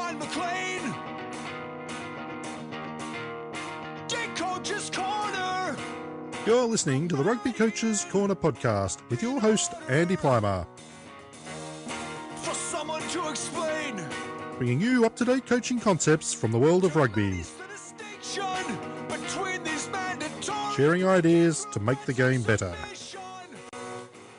and McLean. Deck Coach's Corner. You're listening to the Rugby Coaches Corner podcast with your host, Andy Plimer. For someone to explain. Bringing you up-to-date coaching concepts from the world of rugby. Sharing ideas to make the game better.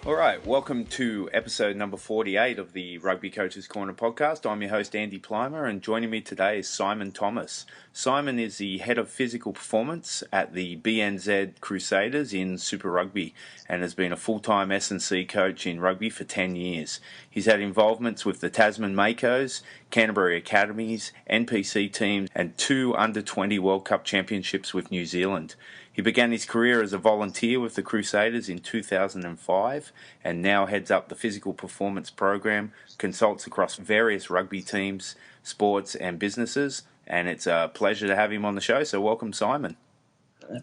All right, welcome to episode number 48 of the Rugby Coaches Corner podcast. I'm your host, Andy Plimer, and joining me today is Simon Thomas. Simon is the head of physical performance at the BNZ Crusaders in Super Rugby and has been a full-time S&C coach in rugby for 10 years. He's had involvements with the Tasman Makos, Canterbury Academies, NPC teams, and 2 Under-20 World Cup Championships with New Zealand. He began his career as a volunteer with the Crusaders in 2005 and now heads up the physical performance program, consults across various rugby teams, sports and businesses, and it's a pleasure to have him on the show. So welcome, Simon.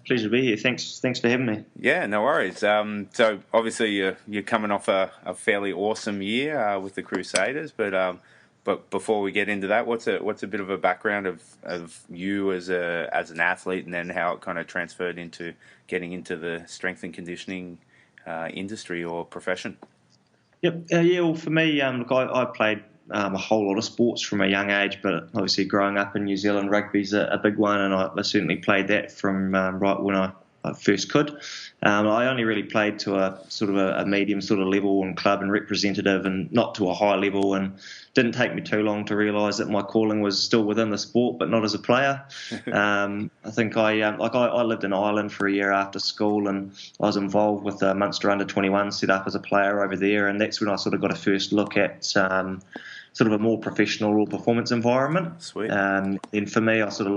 Pleasure to be here. Thanks for having me. Yeah, no worries. So obviously you're coming off a fairly awesome year with the Crusaders, but before we get into that, what's a bit of a background of you as an athlete, and then how it kind of transferred into getting into the strength and conditioning industry or profession? Yep. Well, for me, look, I played a whole lot of sports from a young age, but obviously growing up in New Zealand, rugby's a big one, and I certainly played that from right when I first could. I only really played to a sort of a medium sort of level and club and representative, and not to a high level, and didn't take me too long to realise that my calling was still within the sport, but not as a player. I think I lived in Ireland for a year after school, and I was involved with the Munster Under-21 set up as a player over there, and that's when I sort of got a first look at sort of a more professional or performance environment. Sweet. Then for me, I sort of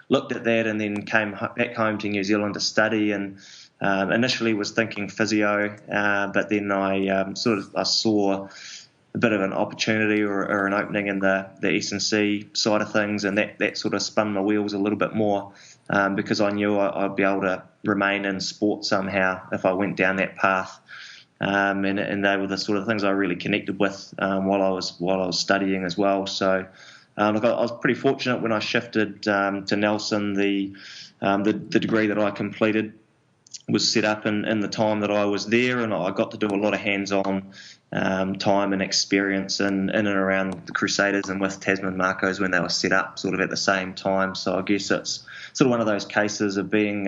looked at that, and then came back home to New Zealand to study, and initially was thinking physio, but then I saw a bit of an opportunity or an opening in the S&C side of things, and that sort of spun my wheels a little bit more, because I knew I'd be able to remain in sport somehow if I went down that path. And they were the sort of things I really connected with while I was studying as well. So look, I was pretty fortunate when I shifted to Nelson. The degree that I completed was set up in the time that I was there, and I got to do a lot of hands-on time and experience in and around the Crusaders and with Tasman Makos when they were set up sort of at the same time. So I guess it's sort of one of those cases of being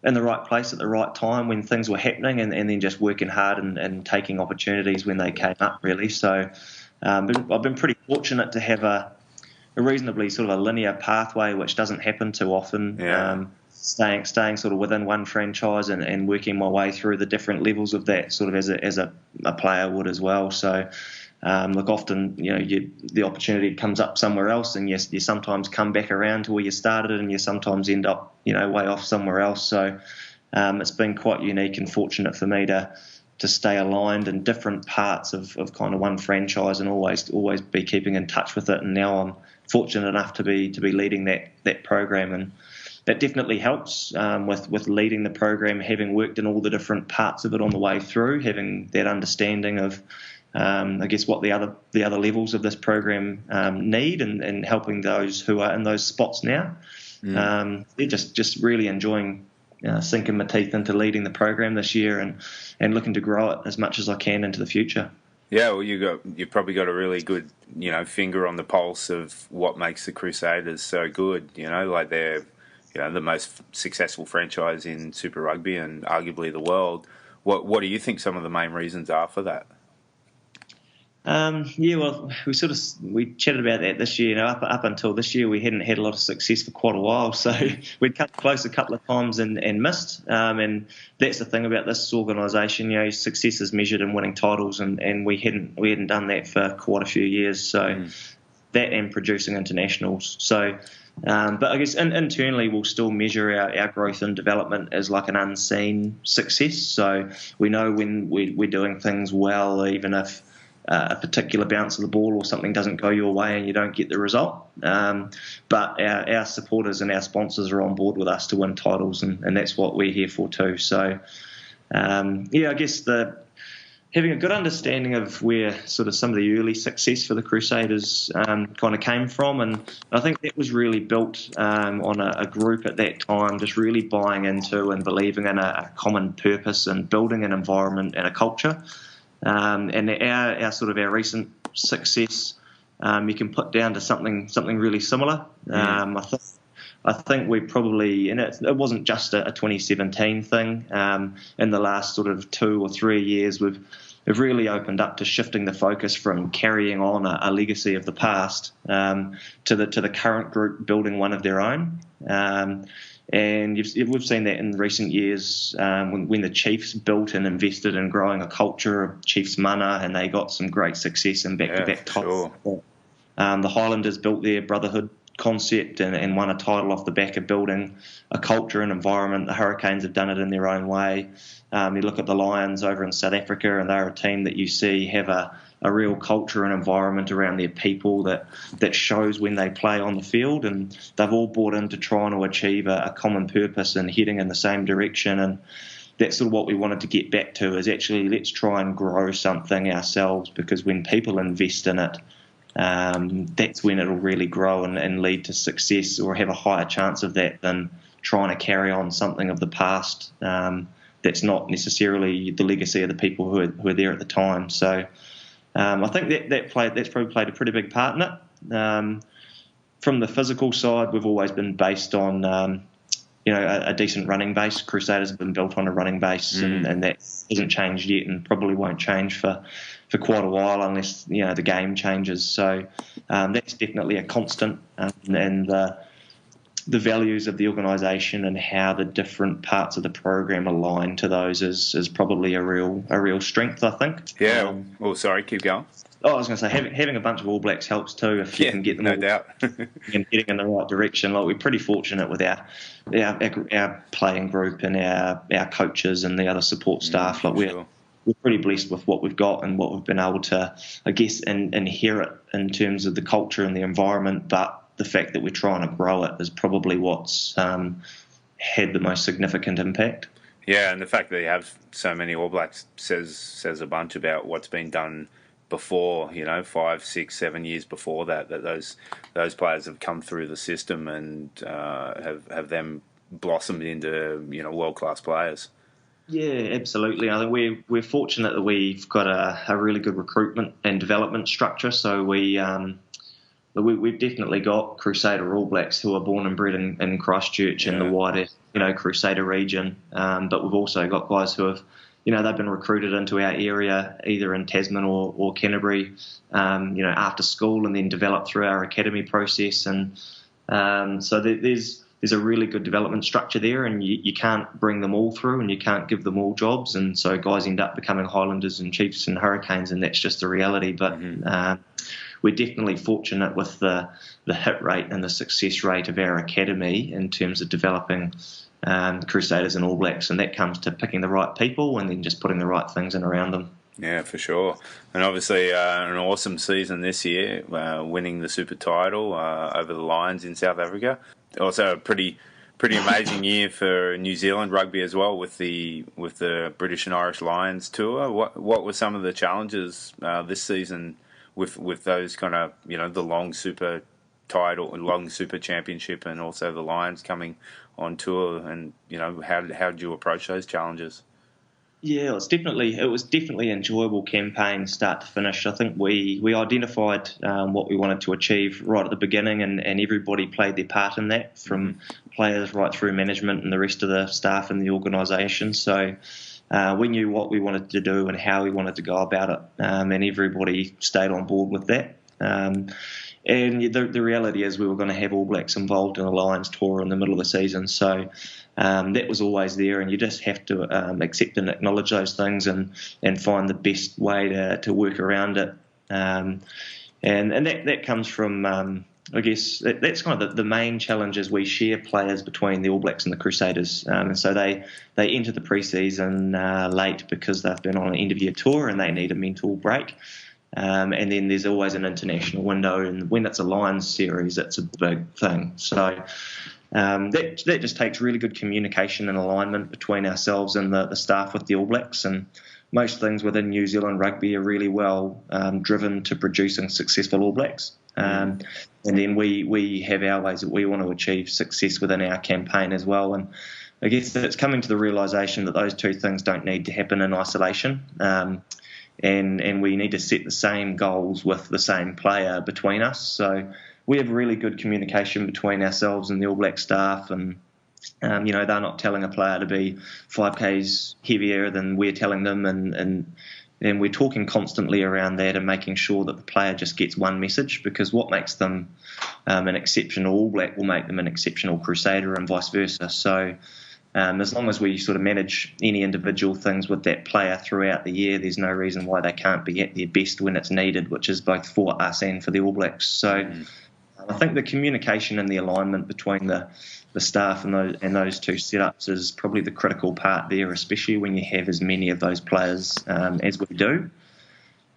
in the right place at the right time when things were happening, and then just working hard and taking opportunities when they came up, really. So I've been pretty fortunate to have a reasonably sort of a linear pathway, which doesn't happen too often. Yeah. Staying sort of within one franchise and working my way through the different levels of that, sort of as a player would as well. So look, often the opportunity comes up somewhere else, and you sometimes come back around to where you started, and you sometimes end up way off somewhere else. So it's been quite unique and fortunate for me to stay aligned in different parts of kind of one franchise and always be keeping in touch with it. And now I'm fortunate enough to be leading that program, and that definitely helps with leading the program, having worked in all the different parts of it on the way through, having that understanding of I guess what the other levels of this program need, and helping those who are in those spots now. They're just really enjoying sinking my teeth into leading the program this year, and looking to grow it as much as I can into the future. Yeah, well, you've probably got a really good finger on the pulse of what makes the Crusaders so good. Like they're the most successful franchise in Super Rugby and arguably the world. What do you think some of the main reasons are for that? Well, we chatted about that this year. Up until this year, we hadn't had a lot of success for quite a while. So we'd come close a couple of times and missed. And that's the thing about this organisation. Success is measured in winning titles, and we hadn't done that for quite a few years. So that and producing internationals. So. But I guess internally we'll still measure our growth and development as like an unseen success. So we know when we're doing things well, even if a particular bounce of the ball or something doesn't go your way and you don't get the result. But our supporters and our sponsors are on board with us to win titles, and that's what we're here for too. So, I guess having a good understanding of where sort of some of the early success for the Crusaders kind of came from. And I think that was really built on a group at that time, just really buying into and believing in a common purpose and building an environment and a culture. And our recent success, you can put down to something really similar. I think we probably, and it wasn't just a 2017 thing. In the last sort of 2 or 3 years, we've really opened up to shifting the focus from carrying on a legacy of the past to the current group building one of their own. And we've seen that in recent years when the Chiefs built and invested in growing a culture of Chiefs mana, and they got some great success in back-to-back titles. Sure. The Highlanders built their brotherhood concept and won a title off the back of building a culture and environment. The Hurricanes have done it in their own way. You look at the Lions over in South Africa, and they're a team that you see have a real culture and environment around their people that shows when they play on the field, and they've all bought into trying to achieve a common purpose and heading in the same direction. And that's sort of what we wanted to get back to, is actually let's try and grow something ourselves, because when people invest in it, that's when it'll really grow and lead to success, or have a higher chance of that than trying to carry on something of the past that's not necessarily the legacy of the people who are there at the time. So I think that's probably played a pretty big part in it. From the physical side, we've always been based on a decent running base. Crusaders have been built on a running base, and that hasn't changed yet, and probably won't change for quite a while unless the game changes. So that's definitely a constant, and the values of the organisation and how the different parts of the program align to those is probably a real strength, I think. Yeah. Sorry, keep going. I was going to say, having a bunch of All Blacks helps too, if you can get them no all doubt. and getting in the right direction. Like, we're pretty fortunate with our playing group and our coaches and the other support staff. We're pretty blessed with what we've got and what we've been able to, I guess, inherit in terms of the culture and the environment. But the fact that we're trying to grow it is probably what's had the most significant impact. Yeah, and the fact that you have so many All Blacks says a bunch about what's been done before, 5, 6, 7 years before that those players have come through the system and have them blossomed into world-class players. Yeah, absolutely. I think we're fortunate that we've got a really good recruitment and development structure. So we've definitely got Crusader All Blacks who are born and bred in Christchurch and the wider Crusader region, but we've also got guys who have they've been recruited into our area either in Tasman or Canterbury, after school, and then developed through our academy process. And so there's a really good development structure there, and you can't bring them all through, and you can't give them all jobs. And so guys end up becoming Highlanders and Chiefs and Hurricanes, and that's just the reality. But we're definitely fortunate with the hit rate and the success rate of our academy in terms of developing Crusaders and All Blacks, and that comes to picking the right people and then just putting the right things in around them. Yeah, for sure. And obviously an awesome season this year, winning the Super title over the Lions in South Africa. Also a pretty amazing year for New Zealand rugby as well, with the British and Irish Lions tour. What were some of the challenges this season with those kind of the long Super title and long Super Championship, and also the Lions coming on tour, and how did you approach those challenges? Yeah, it was definitely an enjoyable campaign, start to finish. I think we identified what we wanted to achieve right at the beginning, and everybody played their part in that, from players right through management and the rest of the staff in the organisation. So we knew what we wanted to do and how we wanted to go about it, and everybody stayed on board with that. And the reality is we were going to have All Blacks involved in a Lions tour in the middle of the season. So that was always there, and you just have to accept and acknowledge those things and find the best way to work around it. And that comes from, I guess, that's kind of the main challenge, is we share players between the All Blacks and the Crusaders. And so they enter the pre-season late because they've been on an end-of-year tour and they need a mental break. And then there's always an international window, and when it's a Lions series, it's a big thing. So that just takes really good communication and alignment between ourselves and the staff with the All Blacks. And most things within New Zealand rugby are really well driven to producing successful All Blacks. And then we have our ways that we want to achieve success within our campaign as well. And I guess it's coming to the realisation that those two things don't need to happen in isolation. And we need to set the same goals with the same player between us. So we have really good communication between ourselves and the All Black staff, and they're not telling a player to be 5Ks heavier than we're telling them, and we're talking constantly around that and making sure that the player just gets one message, because what makes them an exceptional All Black will make them an exceptional Crusader and vice versa. So as long as we sort of manage any individual things with that player throughout the year, there's no reason why they can't be at their best when it's needed, which is both for us and for the All Blacks. So I think the communication and the alignment between the staff and those two setups is probably the critical part there, especially when you have as many of those players as we do.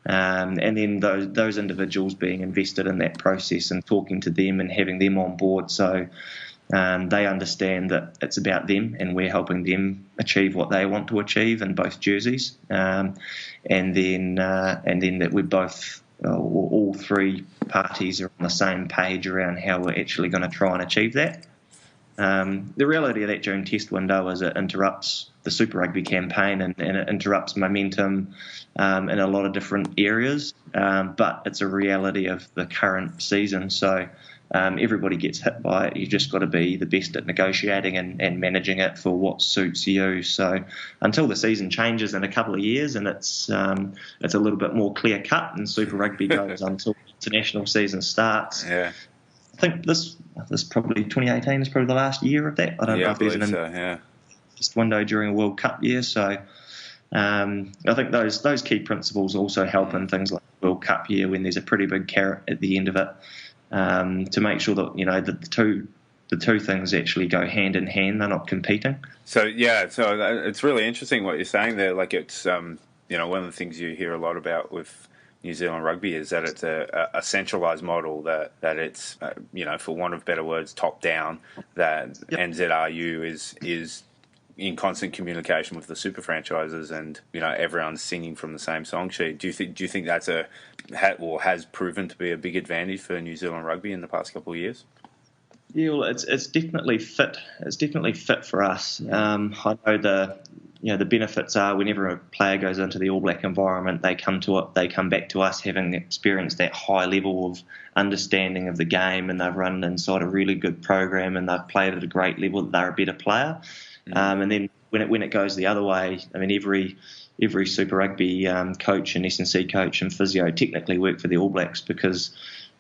And then those individuals being invested in that process and talking to them and having them on board, so they understand that it's about them and we're helping them achieve what they want to achieve in both jerseys. And then that we both, all three parties, are on the same page around how we're actually going to try and achieve that. The reality of that June test window is it interrupts the Super Rugby campaign and it interrupts momentum in a lot of different areas, but it's a reality of the current season. So everybody gets hit by it. You've just got to be the best at negotiating and managing it for what suits you. So until the season changes in a couple of years and it's a little bit more clear cut and Super Rugby goes until the international season starts. Yeah. I think this probably 2018 is probably the last year of that. I don't know if there's an just window during a World Cup year. So I think those key principles also help in things like the World Cup year when there's a pretty big carrot at the end of it, to make sure that the two things actually go hand in hand. They're not competing. So it's really interesting what you're saying there. Like it's one of the things you hear a lot about with New Zealand rugby is that it's a centralised model, that it's for want of better words, top down. That NZRU is in constant communication with the super franchises, and everyone's singing from the same song sheet. Do you think that's has proven to be a big advantage for New Zealand rugby in the past couple of years? Yeah, well, it's definitely fit. It's definitely fit for us. I know the benefits are whenever a player goes into the All Black environment, they come back to us having experienced that high level of understanding of the game, and they've run inside a really good program and they've played at a great level. They're a better player. And then when it goes the other way, I mean, every Super Rugby coach and S&C coach and physio technically work for the All Blacks, because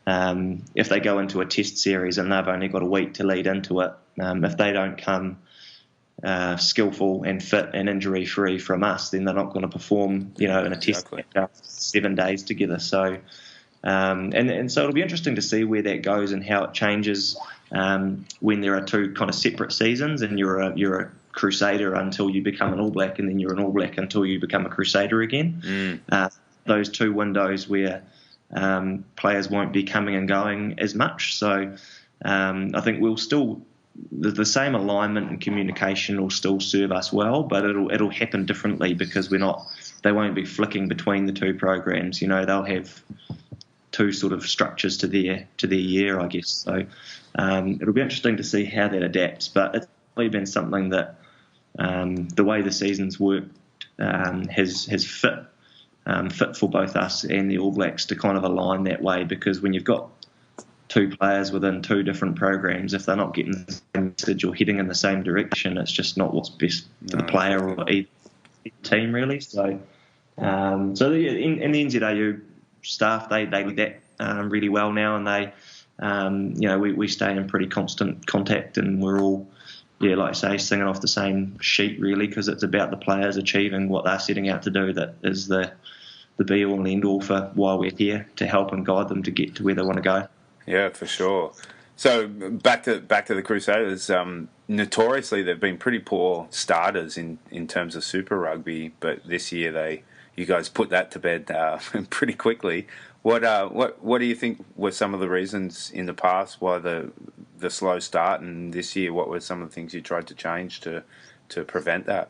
if they go into a test series and they've only got a week to lead into it, if they don't come skillful and fit and injury free from us, then they're not going to perform in a test 7 days together. So and so it'll be interesting to see where that goes and how it changes when there are two kind of separate seasons and you're a Crusader until you become an All Black, and then you're an All Black until you become a Crusader again. Those two windows where players won't be coming and going as much. So I think we'll still the same alignment and communication will still serve us well, but it'll happen differently because they won't be flicking between the two programs. They'll have two sort of structures to their year, I guess. So it'll be interesting to see how that adapts. But it's really been something that the way the season's worked has fit for both us and the All Blacks to kind of align that way, because when you've got two players within two different programs, if they're not getting the same message or heading in the same direction, it's just not what's best for the player or either team, really. So, in the NZRU staff, they do that really well now, and they, we stay in pretty constant contact, and we're all, like I say, singing off the same sheet, really, because it's about the players achieving what they're setting out to do. That is the be all and end all for why we're here, to help and guide them to get to where they want to go. Yeah, for sure. So back to the Crusaders. Notoriously, they've been pretty poor starters in terms of Super Rugby, but this year you guys put that to bed pretty quickly. What do you think were some of the reasons in the past why the slow start, and this year what were some of the things you tried to change to prevent that?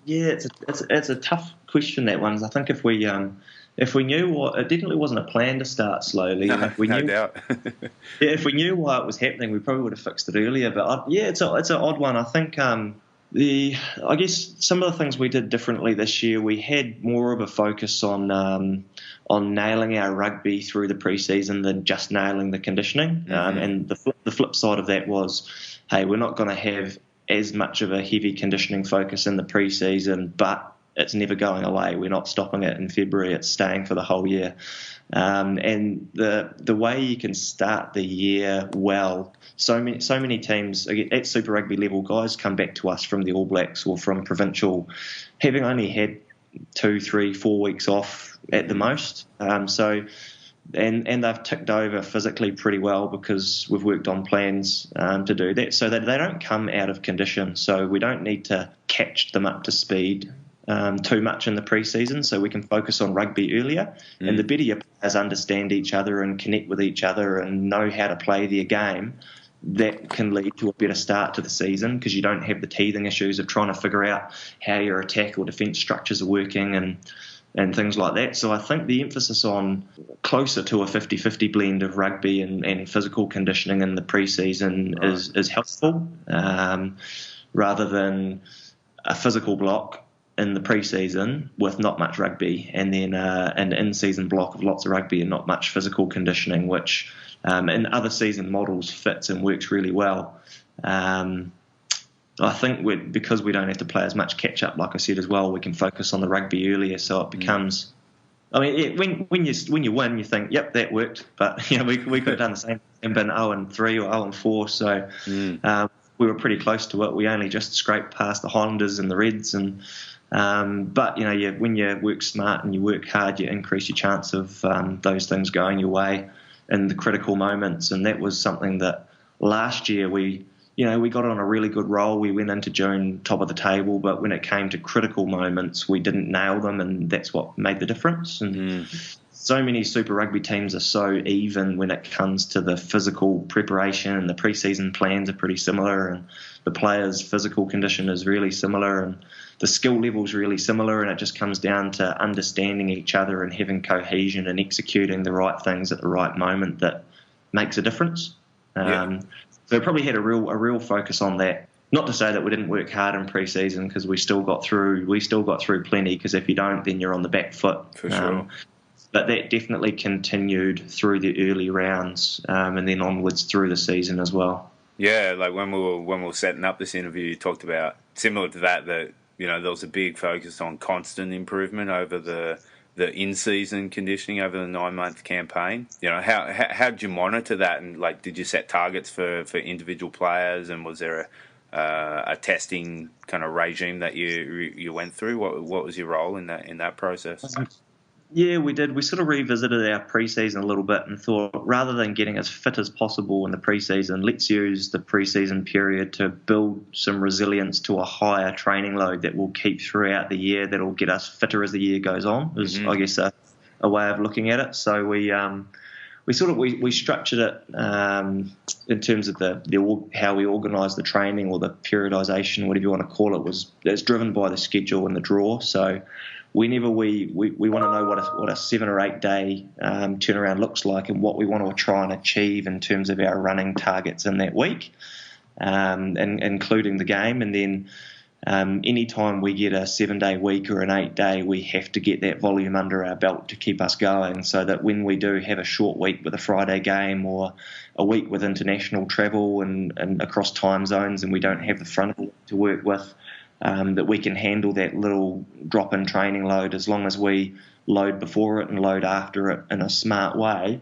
Yeah, it's a tough question, that one. I think if we knew what, it definitely wasn't a plan to start slowly. And if we no knew, doubt. if we knew why it was happening, we probably would have fixed it earlier. But it's an odd one. I think I guess some of the things we did differently this year, we had more of a focus on nailing our rugby through the pre-season than just nailing the conditioning. Mm-hmm. And the flip side of that was, hey, we're not going to have as much of a heavy conditioning focus in the pre-season, but it's never going away. We're not stopping it in February. It's staying for the whole year. And the way you can start the year well, so many teams at Super Rugby level, guys come back to us from the All Blacks or from provincial, having only had 2, 3, 4 weeks off at the most. And they've ticked over physically pretty well because we've worked on plans to do that, so that they don't come out of condition. So we don't need to catch them up to speed too much in the pre-season, so we can focus on rugby earlier. And the better your players understand each other and connect with each other and know how to play their game, that can lead to a better start to the season, because you don't have the teething issues of trying to figure out how your attack or defence structures are working and things like that. So I think the emphasis on closer to a 50-50 blend of rugby and physical conditioning in the pre-season is helpful, rather than a physical block in the pre-season with not much rugby, and then an in-season block of lots of rugby and not much physical conditioning, which in other season models fits and works really well. I think because we don't have to play as much catch-up, like I said as well, we can focus on the rugby earlier, so it becomes... I mean, when you win, you think, yep, that worked, but we could have done the same and been 0-3 or 0-4, so we were pretty close to it. We only just scraped past the Highlanders and the Reds, and but when you work smart and you work hard, you increase your chance of those things going your way in the critical moments. And that was something that last year we got on a really good roll. We went into June top of the table, but when it came to critical moments, we didn't nail them, and that's what made the difference. And so many Super Rugby teams are so even when it comes to the physical preparation, and the pre-season plans are pretty similar, and the players' physical condition is really similar, and the skill level is really similar, and it just comes down to understanding each other and having cohesion and executing the right things at the right moment that makes a difference. So we probably had a real focus on that. Not to say that we didn't work hard in pre-season, because we still got through plenty, because if you don't, then you're on the back foot. For sure. But that definitely continued through the early rounds, and then onwards through the season as well. Yeah, like when we were setting up this interview, you talked about, similar to that there was a big focus on constant improvement over the in-season conditioning over the 9-month campaign. How did you monitor that, and did you set targets for individual players, and was there a testing kind of regime that you went through? What was your role in that process? Yeah, we did. We sort of revisited our pre-season a little bit and thought, rather than getting as fit as possible in the pre-season, let's use the pre-season period to build some resilience to a higher training load that we'll keep throughout the year, that will get us fitter as the year goes on, is I guess a way of looking at it. So we structured it in terms of how we organised the training, or the periodisation, whatever you want to call it, it's driven by the schedule and the draw. So whenever we want to know what a 7 or 8 day turnaround looks like, and what we want to try and achieve in terms of our running targets in that week, and including the game. And then anytime we get a 7-day week or an 8-day, we have to get that volume under our belt to keep us going, so that when we do have a short week with a Friday game, or a week with international travel and across time zones, and we don't have the front to work with, that we can handle that little drop in training load, as long as we load before it and load after it in a smart way.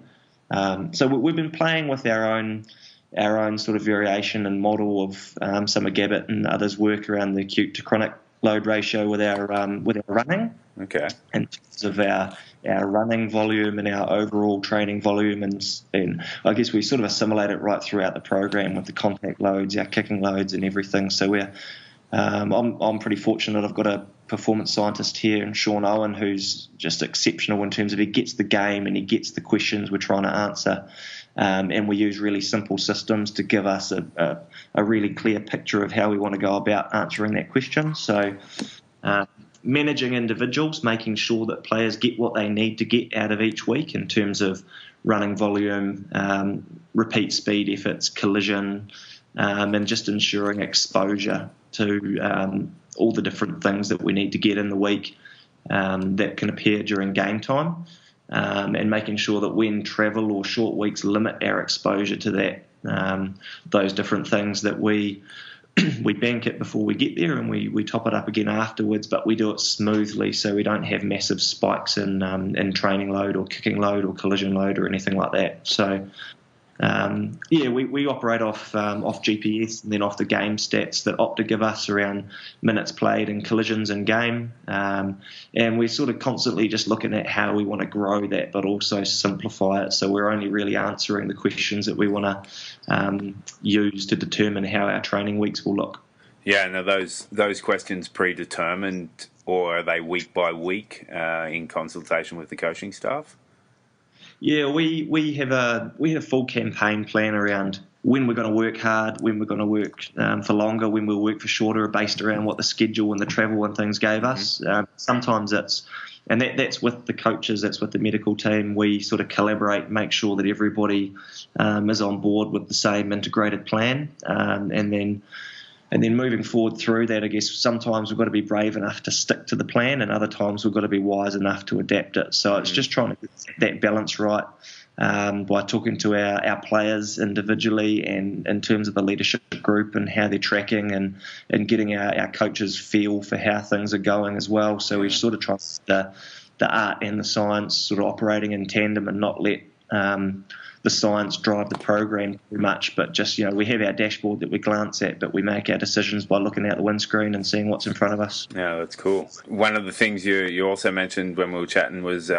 So we've been playing with our own sort of variation and model of some of Gabbett and others' work around the acute to chronic load ratio with our running. Okay. In terms of our running volume and our overall training volume, and I guess we sort of assimilate it right throughout the program with the contact loads, our kicking loads, and everything. So I'm pretty fortunate. I've got a performance scientist here, and Sean Owen, who's just exceptional in terms of he gets the game and he gets the questions we're trying to answer. And we use really simple systems to give us a really clear picture of how we want to go about answering that question. So managing individuals, making sure that players get what they need to get out of each week in terms of running volume, repeat speed efforts, collision, and just ensuring exposure to all the different things that we need to get in the week that can appear during game time, and making sure that when travel or short weeks limit our exposure to that, those different things that we bank it before we get there and we top it up again afterwards, but we do it smoothly so we don't have massive spikes in training load or kicking load or collision load or anything like that. So we operate off GPS and then off the game stats that Opta give us around minutes played and collisions in game, and we're sort of constantly just looking at how we want to grow that but also simplify it, so we're only really answering the questions that we want to use to determine how our training weeks will look. Yeah, and are those questions predetermined, or are they week by week in consultation with the coaching staff? Yeah, we have a full campaign plan around when we're going to work hard, when we're going to work for longer, when we'll work for shorter, based around what the schedule and the travel and things gave us. Sometimes that's with the coaches, that's with the medical team. We sort of collaborate, make sure that everybody is on board with the same integrated plan, and then moving forward through that, I guess sometimes we've got to be brave enough to stick to the plan, and other times we've got to be wise enough to adapt it. So it's just trying to get that balance right by talking to our players individually and in terms of the leadership group and how they're tracking, and getting our coaches feel for how things are going as well. So we sort of try the art and the science sort of operating in tandem and not let the science drive the program too much, but just, we have our dashboard that we glance at, but we make our decisions by looking out the windscreen and seeing what's in front of us. Yeah, that's cool. One of the things you also mentioned when we were chatting was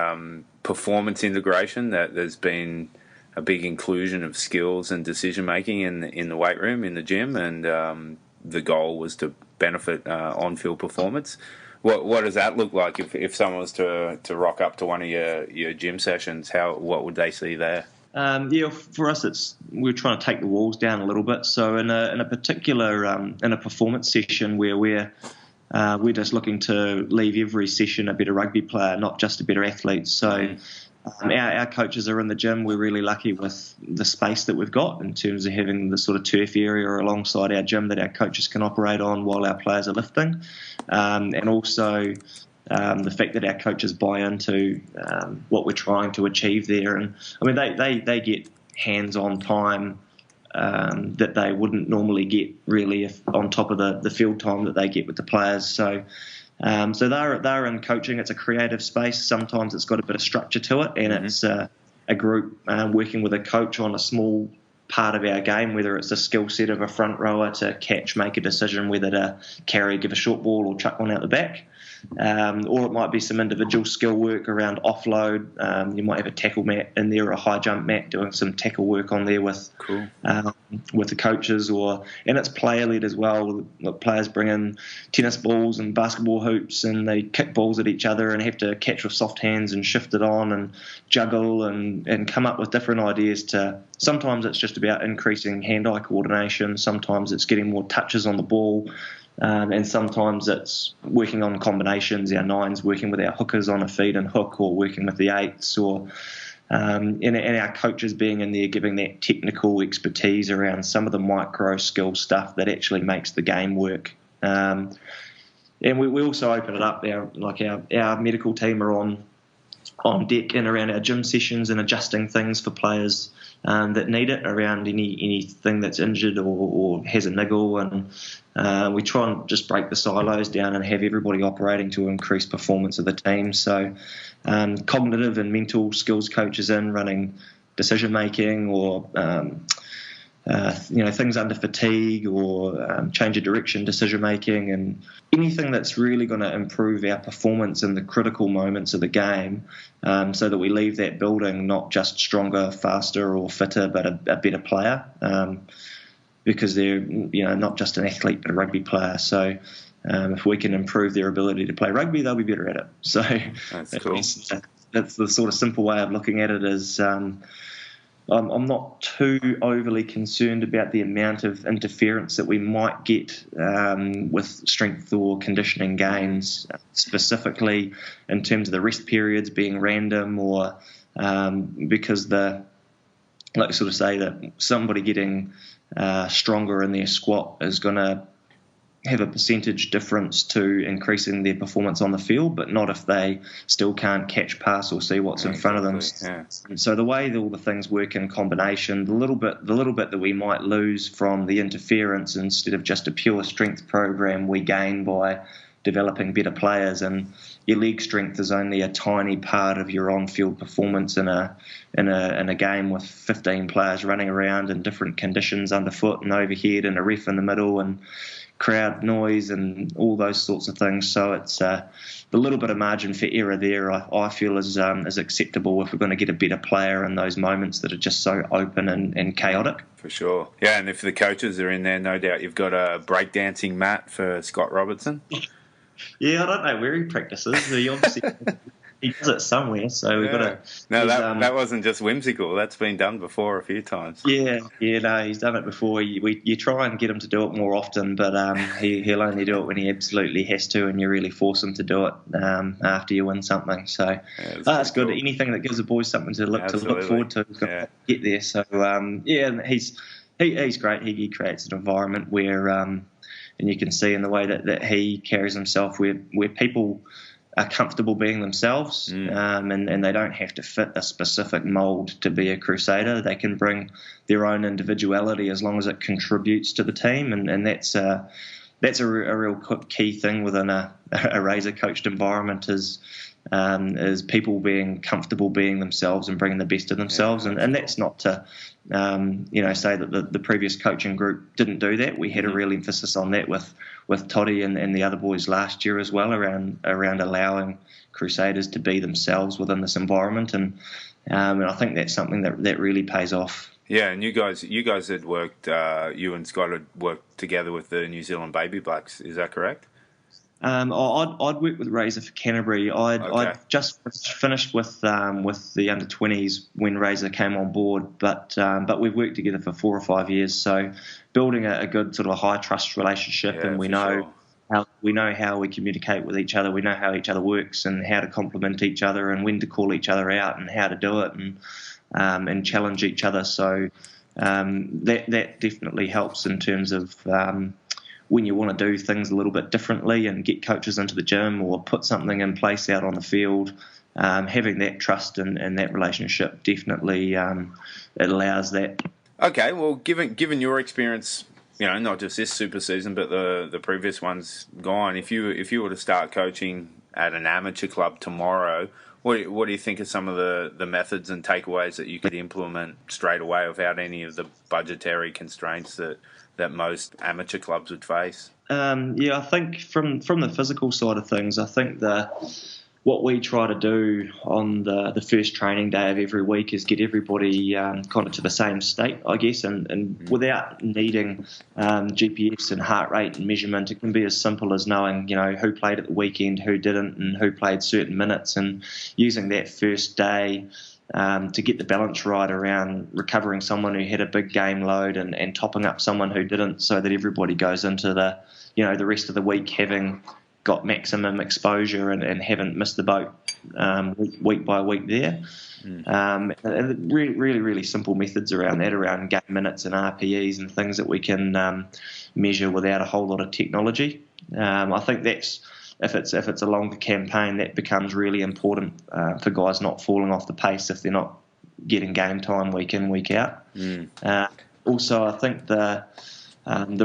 performance integration, that there's been a big inclusion of skills and decision making in the weight room, in the gym, and the goal was to benefit on-field performance. What does that look like if someone was to rock up to one of your gym sessions? What would they see there? For us, we're trying to take the walls down a little bit. So in a particular in a performance session where we're just looking to leave every session a better rugby player, not just a better athlete. So our coaches are in the gym. We're really lucky with the space that we've got in terms of having the sort of turf area alongside our gym that our coaches can operate on while our players are lifting, and also the fact that our coaches buy into what we're trying to achieve there. And I mean, they get hands-on time that they wouldn't normally get really if on top of the field time that they get with the players. So they're in coaching. It's a creative space. Sometimes it's got a bit of structure to it, and it's a group working with a coach on a small part of our game, whether it's a skill set of a front rower to catch, make a decision whether to carry, give a short ball, or chuck one out the back. Or it might be some individual skill work around offload. You might have a tackle mat in there or a high jump mat doing some tackle work on there with the coaches, and it's player led as well. The players bring in tennis balls and basketball hoops, and they kick balls at each other and have to catch with soft hands and shift it on and juggle and come up with different ideas. Sometimes it's just about increasing hand-eye coordination. Sometimes it's getting more touches on the ball. And sometimes it's working on combinations, our nines working with our hookers on a feed and hook, or working with the eights, and our coaches being in there giving that technical expertise around some of the micro skill stuff that actually makes the game work. And we also open it up. Our medical team are on deck and around our gym sessions and adjusting things for players that need it around anything that's injured or has a niggle, and we try and just break the silos down and have everybody operating to increase performance of the team. So cognitive and mental skills coaches in running decision making, or things under fatigue, or change of direction decision making, and anything that's really going to improve our performance in the critical moments of the game, so that we leave that building not just stronger, faster, or fitter, but a better player, because they're not just an athlete but a rugby player. So if we can improve their ability to play rugby, they'll be better at it. So that's cool. That's the sort of simple way of looking at it. Is I'm not too overly concerned about the amount of interference that we might get with strength or conditioning games, specifically in terms of the rest periods being random, or because like sort of say that somebody getting stronger in their squat is going to have a percentage difference to increasing their performance on the field, but not if they still can't catch, pass, or see what's in front of them. Yeah. So the way that all the things work in combination, the little bit that we might lose from the interference instead of just a pure strength program, we gain by developing better players. And your leg strength is only a tiny part of your on-field performance in a game with 15 players running around in different conditions underfoot and overhead, and a ref in the middle, and crowd noise and all those sorts of things. So it's the little bit of margin for error there, I feel is acceptable if we're going to get a better player in those moments that are just so open and chaotic. For sure. Yeah, and if the coaches are in there, no doubt you've got a breakdancing mat for Scott Robertson. Yeah, I don't know where he practices. He obviously he does it somewhere, so we've got to... No, that wasn't just whimsical. That's been done before a few times. Yeah, no, he's done it before. You try and get him to do it more often, but he'll only do it when he absolutely has to, and you really force him to do it after you win something. So that's good. Cool. Anything that gives the boys something to look forward to, he's got to get there. So, he's great. He creates an environment where... and you can see in the way that he carries himself where people are comfortable being themselves, and they don't have to fit a specific mould to be a Crusader. They can bring their own individuality as long as it contributes to the team, and that's a real key thing within a Razor coached environment is people being comfortable being themselves and bringing the best of themselves, and that's not to say that the previous coaching group didn't do that. We had a real emphasis on that with Toddy and the other boys last year as well, around allowing Crusaders to be themselves within this environment, and I think that's something that really pays off. Yeah, and you guys had worked, you and Scott had worked together with the New Zealand Baby Blacks, is that correct? I'd worked with Razor for Canterbury. I'd just finished with the under-20s when Razor came on board, but we've worked together for 4 or 5 years. So building a good sort of a high trust relationship, and we know how we communicate with each other. We know how each other works and how to compliment each other and when to call each other out and how to do it and challenge each other. So that definitely helps in terms of when you want to do things a little bit differently and get coaches into the gym or put something in place out on the field. Having that trust and that relationship definitely it allows that. Okay, well, given your experience, not just this super season, but the previous ones gone, if you were to start coaching at an amateur club tomorrow, what do you think are some of the methods and takeaways that you could implement straight away without any of the budgetary constraints that most amateur clubs would face? I think from the physical side of things, I think what we try to do on the first training day of every week is get everybody kind of to the same state, I guess, and without needing GPS and heart rate and measurement. It can be as simple as knowing, who played at the weekend, who didn't, and who played certain minutes, and using that first day to get the balance right around recovering someone who had a big game load and topping up someone who didn't, so that everybody goes into the rest of the week having got maximum exposure and haven't missed the boat week by week there. Really, really simple methods around that, around game minutes and RPEs and things that we can measure without a whole lot of technology. I think that's if it's a longer campaign, that becomes really important for guys not falling off the pace if they're not getting game time week in, week out. Also, I think the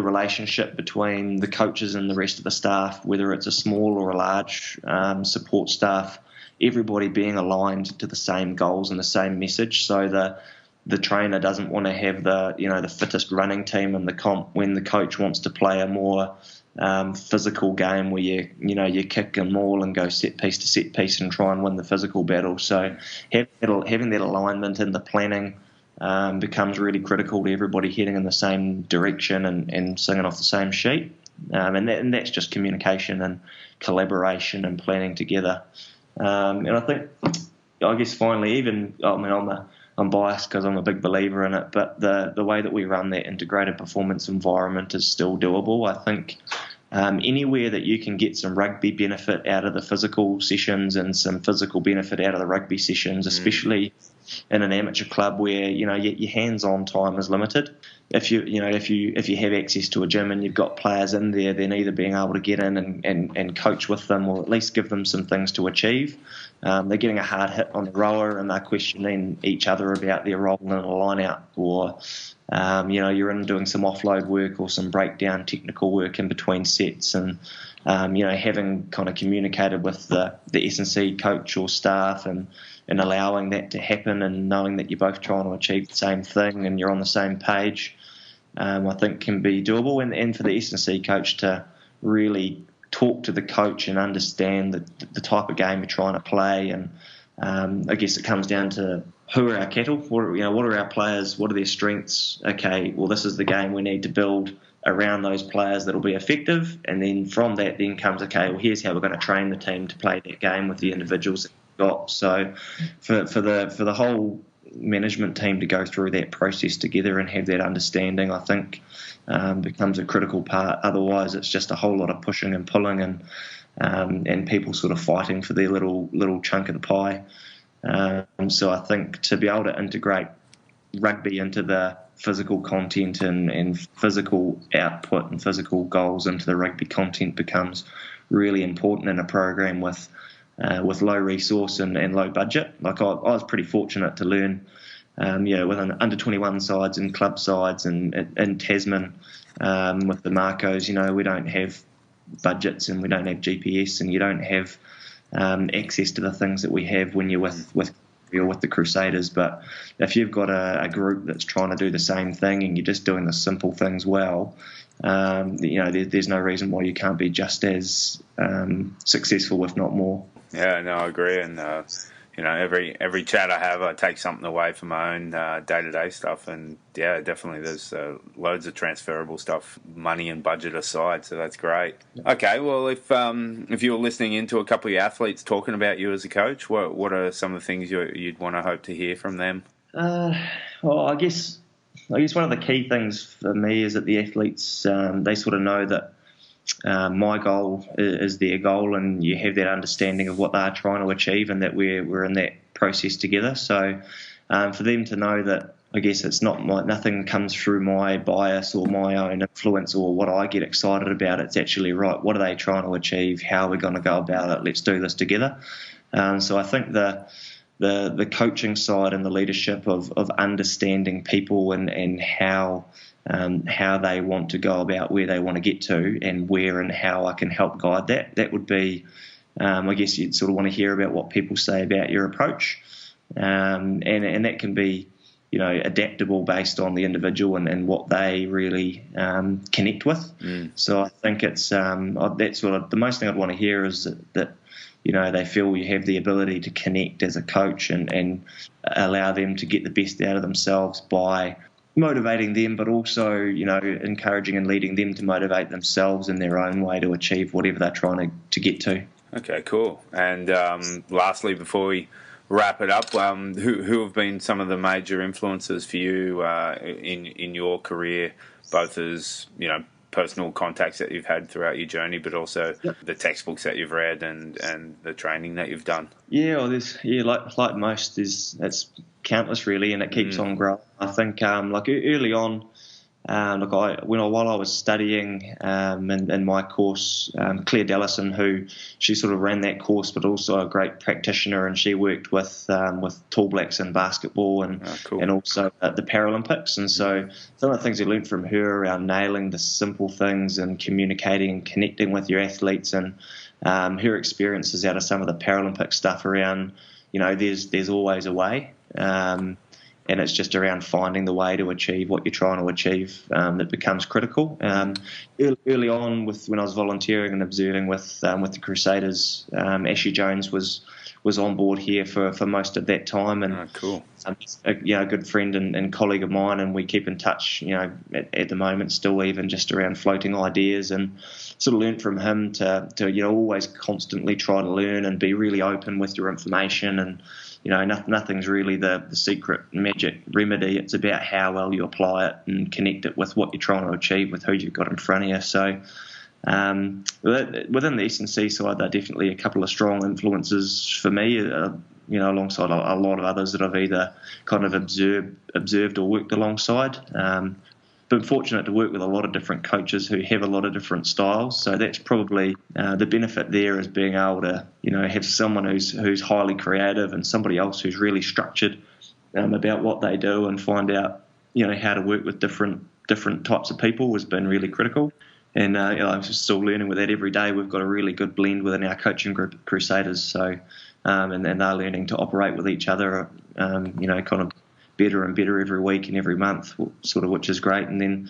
relationship between the coaches and the rest of the staff, whether it's a small or a large support staff, everybody being aligned to the same goals and the same message. So the trainer doesn't want to have the fittest running team in the comp when the coach wants to play a more physical game where you kick and maul and go set piece to set piece and try and win the physical battle. So having that alignment in the planning becomes really critical to everybody heading in the same direction and singing off the same sheet. And that's just communication and collaboration and planning together. And I guess finally, on I'm biased because I'm a big believer in it, but the way that we run that integrated performance environment is still doable. I think anywhere that you can get some rugby benefit out of the physical sessions and some physical benefit out of the rugby sessions, especially in an amateur club where your hands-on time is limited. If you have access to a gym and you've got players in there, then either being able to get in and coach with them, or at least give them some things to achieve. They're getting a hard hit on the rower and they're questioning each other about their role in a line-out, or you're in doing some offload work or some breakdown technical work in between sets, and having kind of communicated with the S&C coach or staff and allowing that to happen, and knowing that you're both trying to achieve the same thing and you're on the same page, I think can be doable. And for the S&C coach to really talk to the coach and understand the type of game you're trying to play. And I guess it comes down to who are our cattle, what are our players, what are their strengths. Okay, well, this is the game we need to build around those players that'll be effective, and then from that then comes, okay, well, here's how we're going to train the team to play that game with the individuals that we've got. So for the whole management team to go through that process together and have that understanding, I think becomes a critical part. Otherwise, it's just a whole lot of pushing and pulling and people sort of fighting for their little chunk of the pie. So I think to be able to integrate rugby into the physical content and physical output and physical goals into the rugby content becomes really important in a program with low resource and low budget. Like I was pretty fortunate to learn, with an under-21 sides and club sides and in Tasman with the Makos. We don't have budgets and we don't have GPS and you don't have access to the things that we have when you're with the Crusaders. But if you've got a group that's trying to do the same thing and you're just doing the simple things well, there's no reason why you can't be just as successful, if not more. Yeah, no, I agree. And every chat I have, I take something away from my own day-to-day stuff. And yeah, definitely, there's loads of transferable stuff, money and budget aside. So that's great. Okay, well, if you're listening into a couple of your athletes talking about you as a coach, what are some of the things you'd want to hope to hear from them? Well, I guess one of the key things for me is that the athletes, they sort of know that my goal is their goal, and you have that understanding of what they're trying to achieve, and that we're in that process together. So for them to know that, I guess it's not nothing comes through my bias or my own influence or what I get excited about. It's actually, right, what are they trying to achieve? How are we going to go about it? Let's do this together. So I think the coaching side and the leadership of understanding people and how they want to go about where they want to get to, and where and how I can help guide that. That would be, I guess you'd sort of want to hear about what people say about your approach, and that can be, adaptable based on the individual and what they really connect with. So I think it's that's sort of the most thing I'd want to hear is that they feel you have the ability to connect as a coach and allow them to get the best out of themselves by motivating them, but also, encouraging and leading them to motivate themselves in their own way to achieve whatever they're trying to get to. Okay, cool. And lastly, before we wrap it up, who have been some of the major influences for you in your career, both as, personal contacts that you've had throughout your journey, but also the textbooks that you've read and the training that you've done? Yeah, well, like most, it's countless really, and it keeps on growing. I think early on, while I was studying in my course, Claire Dellison, who she sort of ran that course, but also a great practitioner, and she worked with Tall Blacks in basketball and also at the Paralympics. And so some of the things I learned from her around nailing the simple things and communicating and connecting with your athletes, and her experiences out of some of the Paralympic stuff around, there's always a way. And it's just around finding the way to achieve what you're trying to achieve that becomes critical. Early on, when I was volunteering and observing with the Crusaders, Ashley Jones was on board here for most of that time, and a good friend and colleague of mine, and we keep in touch. At the moment, still even just around floating ideas, and sort of learned from him to always constantly try to learn and be really open with your information, and nothing's really the secret magic remedy. It's about how well you apply it and connect it with what you're trying to achieve with who you've got in front of you. So within the S&C side, they're definitely a couple of strong influences for me, alongside a lot of others that I've either kind of observed or worked alongside. Been fortunate to work with a lot of different coaches who have a lot of different styles, so that's probably the benefit there, is being able to have someone who's highly creative and somebody else who's really structured about what they do, and find out how to work with different types of people has been really critical. And I'm still learning with that every day. We've got a really good blend within our coaching group, Crusaders, so and they're learning to operate with each other, kind of better and better every week and every month, sort of, which is great. And then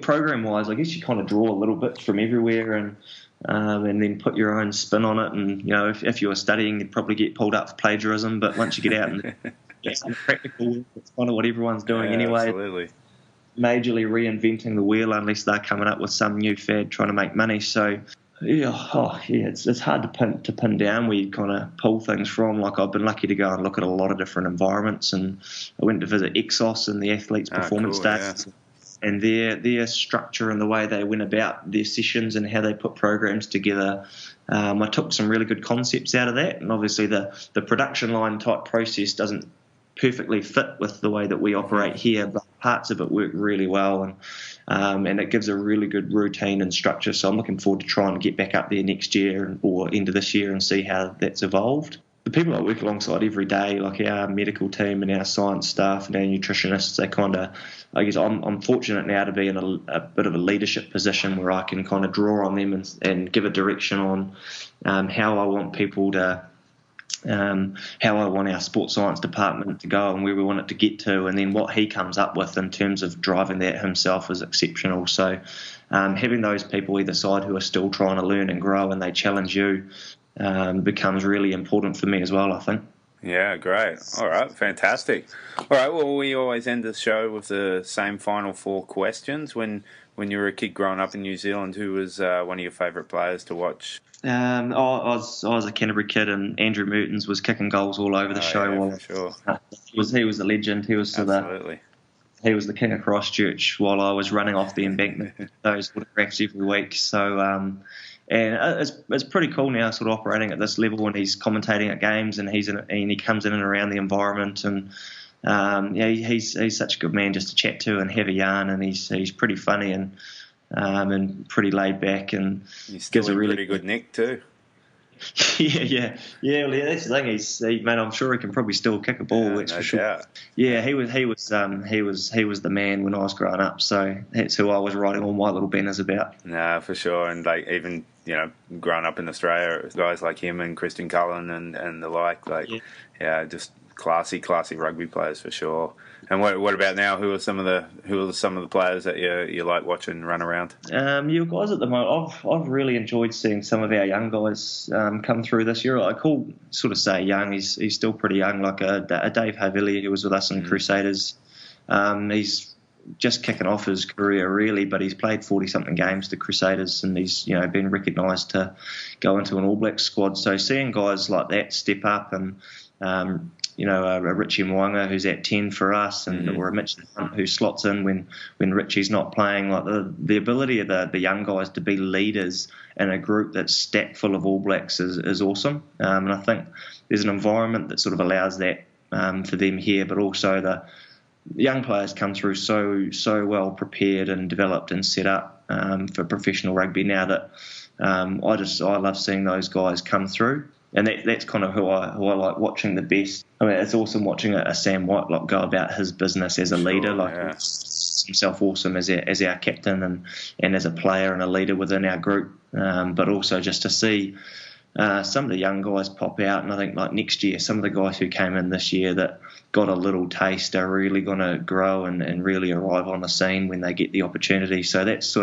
program-wise, I guess you kind of draw a little bit from everywhere and then put your own spin on it. And if you were studying, you'd probably get pulled up for plagiarism. But once you get out and get some practical work, it's kind of what everyone's doing anyway. Absolutely. Majorly reinventing the wheel unless they're coming up with some new fad trying to make money. So it's hard to pin down where you kind of pull things from. Like, I've been lucky to go and look at a lot of different environments, and I went to visit Exos and the Athletes Performance Days, and their structure and the way they went about their sessions and how they put programs together. I took some really good concepts out of that, and obviously the production line type process doesn't perfectly fit with the way that we operate here, but parts of it work really well, and it gives a really good routine and structure. So I'm looking forward to trying to get back up there next year or end of this year and see how that's evolved. The people I work alongside every day, like our medical team and our science staff and our nutritionists, they kind of, I guess I'm fortunate now to be in a bit of a leadership position where I can kind of draw on them and give a direction on how I want people to, how I want our sports science department to go and where we want it to get to, and then what he comes up with in terms of driving that himself is exceptional. So having those people either side who are still trying to learn and grow and they challenge you becomes really important for me as well, I think. Yeah, great. All right, fantastic. All right, well, we always end the show with the same final 4 questions. When you were a kid growing up in New Zealand, who was one of your favourite players to watch? I was a Canterbury kid, and Andrew Mertens was kicking goals all over the show. Yeah, for sure. He was a legend. He was Absolutely. He was the king of Christchurch while I was running off the embankment. Those autographs every week. So and it's pretty cool now, sort of operating at this level, and he's commentating at games, and he comes in and around the environment, and he's such a good man just to chat to and have a yarn, and he's pretty funny and pretty laid back, and gives a really pretty good nick too. Yeah. Well, that's the thing. Man, I'm sure he can probably still kick a ball. That's for sure. Doubt. Yeah, he was the man when I was growing up. So that's who I was writing all my little banners about. No, for sure. And like, even growing up in Australia, guys like him and Christian Cullen and the like, just classy rugby players for sure. And what about now? Who are some of the players that you like watching run around? You guys at the moment, I've really enjoyed seeing some of our young guys come through this year. I say young. He's still pretty young, like a Dave Havili who was with us in Crusaders. He's just kicking off his career really, but he's played 40-something games to Crusaders, and he's been recognised to go into an All Blacks squad. So seeing guys like that step up, and a Richie Mwanga who's at 10 for us, or a Mitch Hunt who slots in when Richie's not playing. Like the ability of the young guys to be leaders in a group that's stacked full of All Blacks is awesome. And I think there's an environment that sort of allows that for them here, but also the young players come through so well prepared and developed and set up for professional rugby now that I love seeing those guys come through. And that's kind of who I like watching the best. I mean, it's awesome watching a Sam Whitelock go about his business as a leader, himself awesome as our captain and as a player and a leader within our group. But also just to see some of the young guys pop out, and I think like next year, some of the guys who came in this year that got a little taste are really going to grow and really arrive on the scene when they get the opportunity. So that's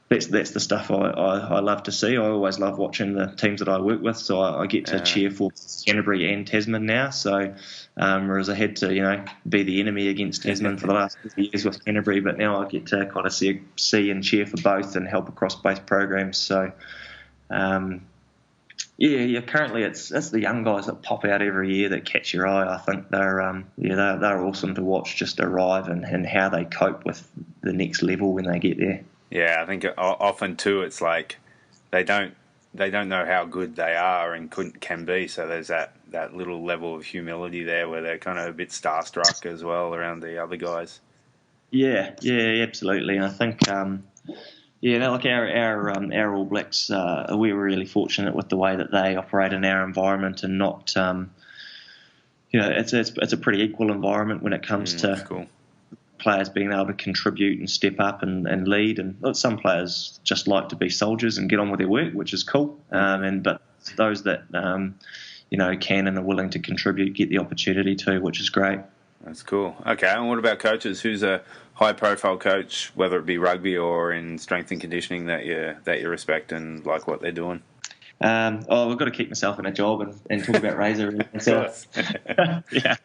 that's the stuff I love to see. I always love watching the teams that I work with, so I get to cheer for Canterbury and Tasman now. So whereas I had to be the enemy against Tasman for the last 50 years with Canterbury, but now I get to kind of see and cheer for both and help across both programs. So Yeah. Currently, it's the young guys that pop out every year that catch your eye. I think they're awesome to watch just arrive and how they cope with the next level when they get there. Yeah, I think often too, it's like they don't know how good they are and can be. So there's that little level of humility there where they're kind of a bit starstruck as well around the other guys. Yeah, absolutely. I think, like our All Blacks, we were really fortunate with the way that they operate in our environment, and not, it's a pretty equal environment when it comes to cool. Players being able to contribute and step up and lead. And some players just like to be soldiers and get on with their work, which is cool. But those that can and are willing to contribute get the opportunity to, which is great. That's cool. Okay, and what about coaches? Who's a high-profile coach, whether it be rugby or in strength and conditioning, that you respect and like what they're doing? I've got to keep myself in a job and talk about Razor. Yeah.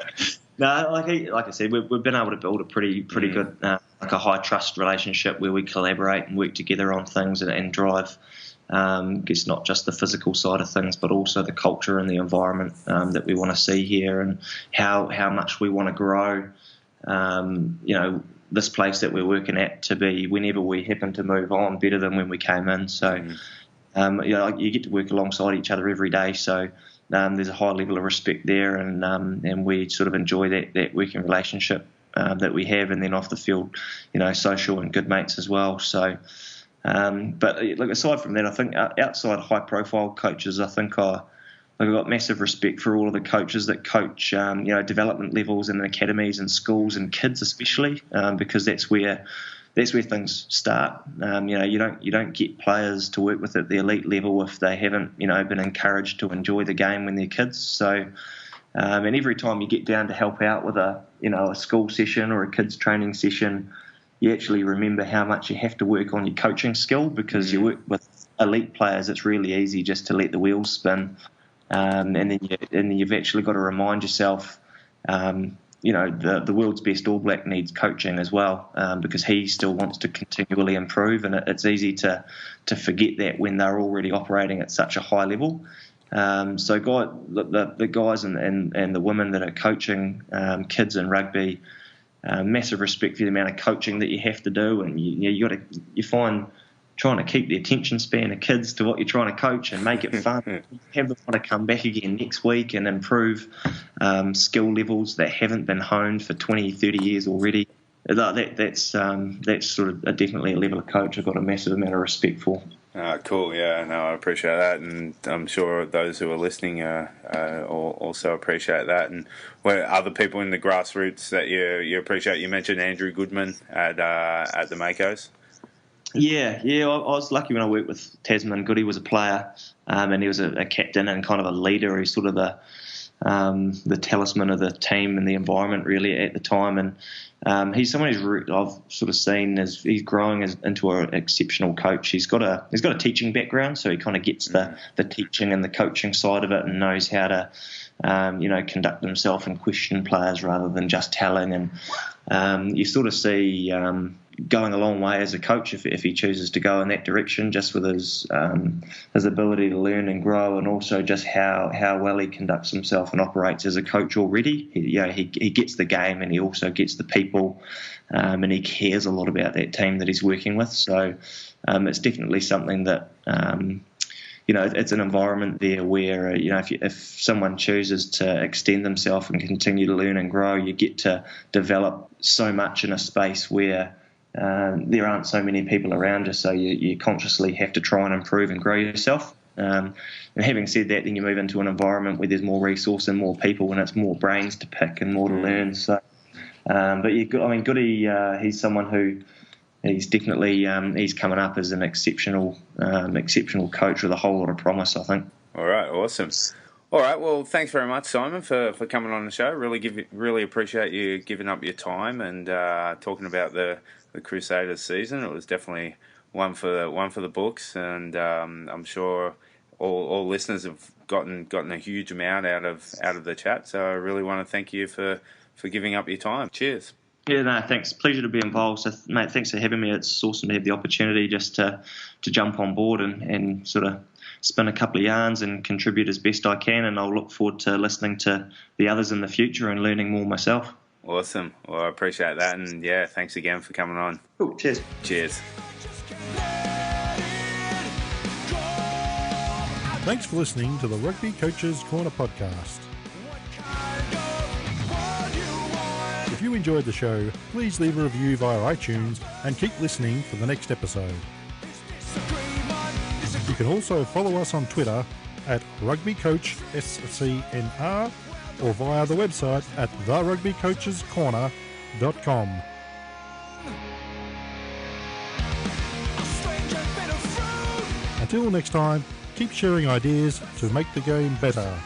No, like I said, we've been able to build a pretty good, like a high trust relationship where we collaborate and work together on things and drive. It's not just the physical side of things, but also the culture and the environment that we want to see here, and how much we want to grow. This place that we're working at to be, whenever we happen to move on, better than when we came in. So, you get to work alongside each other every day. So there's a high level of respect there, and we sort of enjoy that working relationship that we have, and then off the field, social and good mates as well. So. But aside from that, I think outside high-profile coaches, I think I've got massive respect for all of the coaches that coach, development levels and academies and schools and kids especially, because that's where things start. You don't get players to work with at the elite level if they haven't, been encouraged to enjoy the game when they're kids. So, and every time you get down to help out with a school session or a kids training session, you actually remember how much you have to work on your coaching skill, because you work with elite players. It's really easy just to let the wheels spin, and then you've actually got to remind yourself, the world's best All Black needs coaching as well, because he still wants to continually improve, and it's easy to forget that when they're already operating at such a high level. So the guys and the women that are coaching kids in rugby. Massive respect for the amount of coaching that you have to do, and you find trying to keep the attention span of kids to what you're trying to coach and make it fun. Have them want to come back again next week and improve skill levels that haven't been honed for 20, 30 years already. That's sort of definitely a level of coach I've got a massive amount of respect for. Cool, yeah, no, I appreciate that, and I'm sure those who are listening also appreciate that. And what other people in the grassroots that you appreciate? You mentioned Andrew Goodman at the Makos. Yeah, I was lucky when I worked with Tasman. Goody was a player, and he was a captain and kind of a leader. He's sort of the talisman of the team and the environment really at the time, and he's someone I've sort of seen as he's growing into an exceptional coach. He's got a teaching background, so he kind of gets the teaching and the coaching side of it, and knows how to conduct himself and question players rather than just telling. And you sort of see going a long way as a coach if he chooses to go in that direction, just with his ability to learn and grow, and also just how well he conducts himself and operates as a coach already. He gets the game, and he also gets the people, and he cares a lot about that team that he's working with. So it's definitely something that it's an environment there where if someone chooses to extend themselves and continue to learn and grow, you get to develop so much in a space where there aren't so many people around you, so you consciously have to try and improve and grow yourself. And having said that, then you move into an environment where there's more resource and more people, and it's more brains to pick and more to learn. So, Goody, he's someone who he's definitely he's coming up as an exceptional coach with a whole lot of promise, I think. All right, awesome. All right, well, thanks very much, Simon, for coming on the show. Really appreciate you giving up your time and talking about the Crusaders season. It was definitely one for the books, and I'm sure all listeners have gotten a huge amount out of the chat. So I really want to thank you for giving up your time. Cheers. Yeah, no, thanks. Pleasure to be involved. So, mate, thanks for having me. It's awesome to have the opportunity just to jump on board and sort of spin a couple of yarns and contribute as best I can. And I'll look forward to listening to the others in the future and learning more myself. Awesome. Well, I appreciate that. And yeah, thanks again for coming on. Cool. Cheers. Cheers. Thanks for listening to the Rugby Coaches Corner podcast. If you enjoyed the show, please leave a review via iTunes and keep listening for the next episode. You can also follow us on Twitter at RugbyCoachSCNR or via the website at therugbycoachescorner.com. Until next time, keep sharing ideas to make the game better.